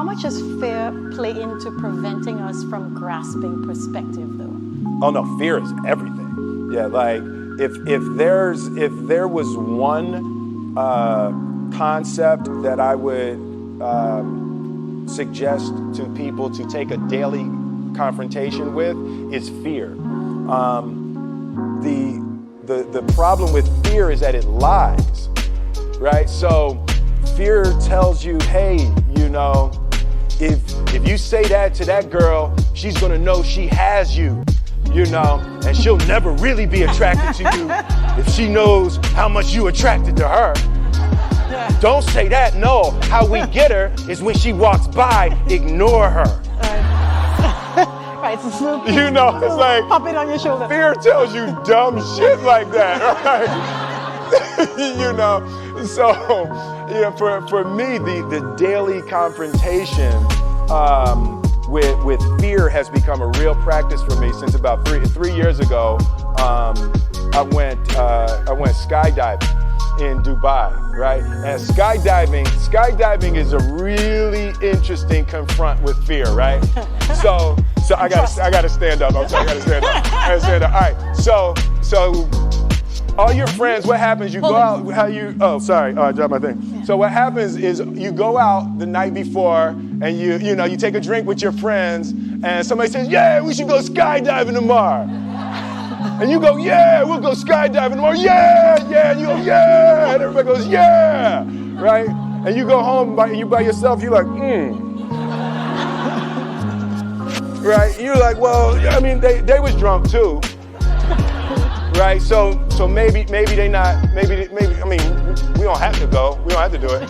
much does fear play into preventing us from grasping perspective, though? Oh no, fear is everything. Yeah, like if there was one concept that I would suggest to people to take a daily confrontation with, is fear. The problem with fear is that it lies, right? So fear tells you, hey, you know, if you say that to that girl, she's gonna know she has you, you know, and she'll never really be attracted to you if she knows how much you attracted to her. Yeah. Don't say that, no. How we get her is when she walks by, ignore her. Right, so you know, it's like, pop it on your shoulder. Fear tells you dumb shit like that, right? You know, so yeah, for me, the daily confrontation with fear has become a real practice for me since about three years ago. I went skydiving in Dubai, right? And skydiving is a really interesting confront with fear, right? So I gotta stand up. I'm sorry, I gotta stand up. All right. So all your friends, what happens? You go out. I dropped my thing. Yeah. So what happens is you go out the night before, and you take a drink with your friends, and somebody says, "Yeah, we should go skydiving tomorrow." And you go, "Yeah, we'll go skydiving tomorrow." Yeah, yeah. And you go, "Yeah," and everybody goes, "Yeah," right? And you go home by yourself. You're like, right? You're like, well, I mean, they was drunk too. Right, so maybe they not, maybe, I mean, we don't have to go, we don't have to do it.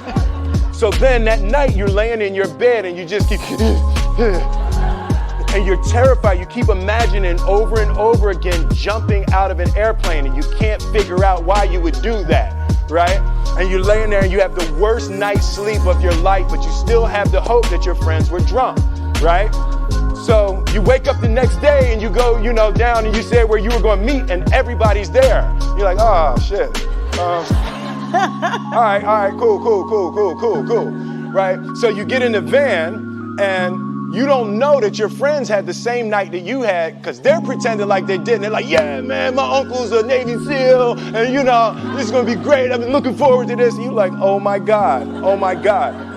So then that night you're laying in your bed and you just keep, and you're terrified. You keep imagining over and over again jumping out of an airplane, and you can't figure out why you would do that, right? And you're laying there and you have the worst night's sleep of your life, but you still have the hope that your friends were drunk, right? So you wake up the next day and you go, down and you say where you were going to meet, and everybody's there. You're like, oh shit. All right, cool, right? So you get in the van and you don't know that your friends had the same night that you had, because they're pretending like they didn't. They're like, yeah, man, my uncle's a Navy SEAL, and this is going to be great. I've been looking forward to this. And you're like, oh my God.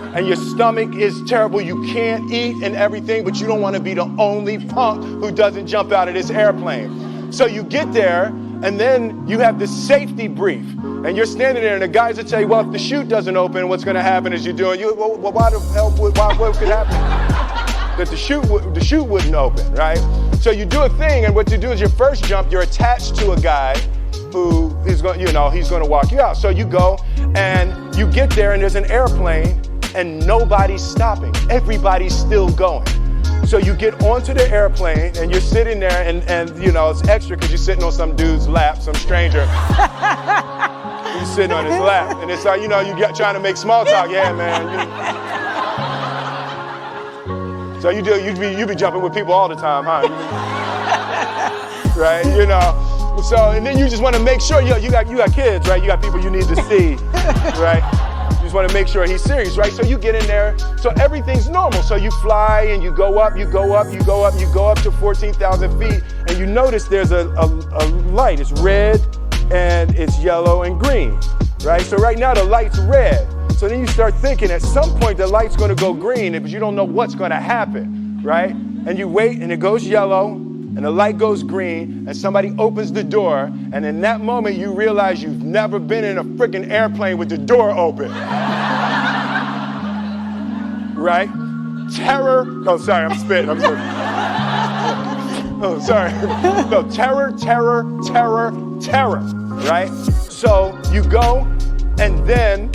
And your stomach is terrible. You can't eat and everything, but you don't want to be the only punk who doesn't jump out of this airplane. So you get there, and then you have this safety brief, and you're standing there, and the guys will tell you, well, if the chute doesn't open, what's going to happen is why the hell, what could happen? That the chute wouldn't open, right? So you do a thing, and what you do is your first jump, you're attached to a guy who is going, he's going to walk you out. So you go, and you get there, and there's an airplane, and nobody's stopping. Everybody's still going. So you get onto the airplane and you're sitting there and it's extra because you're sitting on some dude's lap, some stranger. You're sitting on his lap. And it's like, you get trying to make small talk. Yeah, man. So you be jumping with people all the time, huh? Right? So, and then you just want to make sure, you got kids, right? You got people you need to see, right? You just want to make sure he's serious, right? So you get in there, so everything's normal. So you fly and you go up to 14,000 feet, and you notice there's a light. It's red and it's yellow and green, right? So right now the light's red. So then you start thinking at some point the light's going to go green, but you don't know what's going to happen, right? And you wait and it goes yellow, and the light goes green, and somebody opens the door, and in that moment you realize you've never been in a freaking airplane with the door open. Right? Terror. Oh, sorry, I'm spitting. I'm sorry. Oh, sorry. No, terror, right? So you go, and then,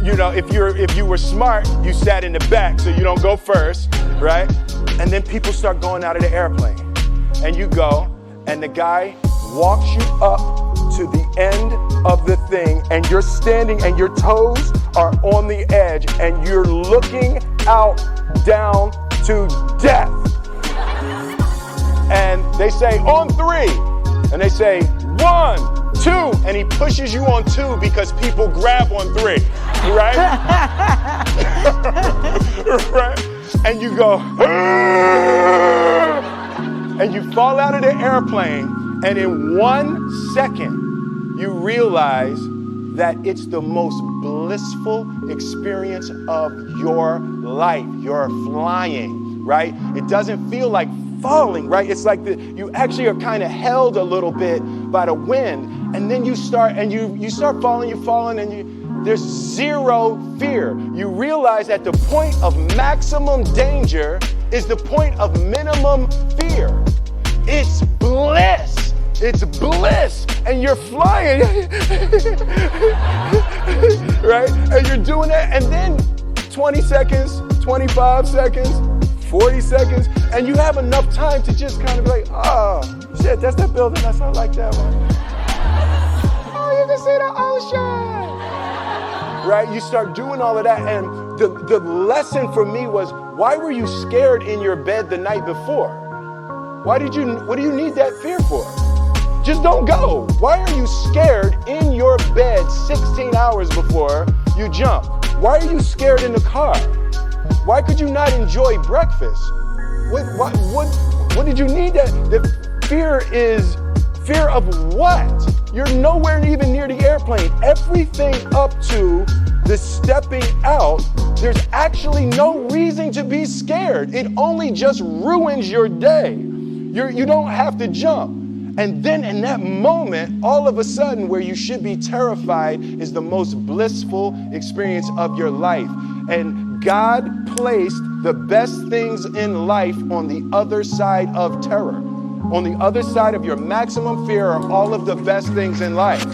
if you were smart, you sat in the back, so you don't go first, right? And then people start going out of the airplane. And you go, and the guy walks you up to the end of the thing, and you're standing, and your toes are on the edge, and you're looking out down to death. And they say, on 3. And they say, 1, 2. And he pushes you on 2 because people grab on 3, right? Right? and you go, and you fall out of the airplane, and in 1 second, you realize that it's the most blissful experience of your life. You're flying, right? It doesn't feel like falling, right? It's like you actually are kind of held a little bit by the wind, and then you start falling, you're falling, and there's zero fear. You realize that the point of maximum danger is the point of minimum fear. It's bliss. It's bliss. And you're flying, right? And you're doing that, and then 20 seconds, 25 seconds, 40 seconds, and you have enough time to just kind of be like, oh, shit, that's that building, I like that one. Oh, you can see the ocean. Right? You start doing all of that, and the lesson for me was, why were you scared in your bed the night before? What do you need that fear for? Just don't go. Why are you scared in your bed 16 hours before you jump? Why are you scared in the car? Why could you not enjoy breakfast? What did you need that? The fear is fear of what? You're nowhere even near the airplane. Everything up to the stepping out, there's actually no reason to be scared. It only just ruins your day. You don't have to jump. And then in that moment, all of a sudden, where you should be terrified is the most blissful experience of your life. And God placed the best things in life on the other side of terror. On the other side of your maximum fear are all of the best things in life.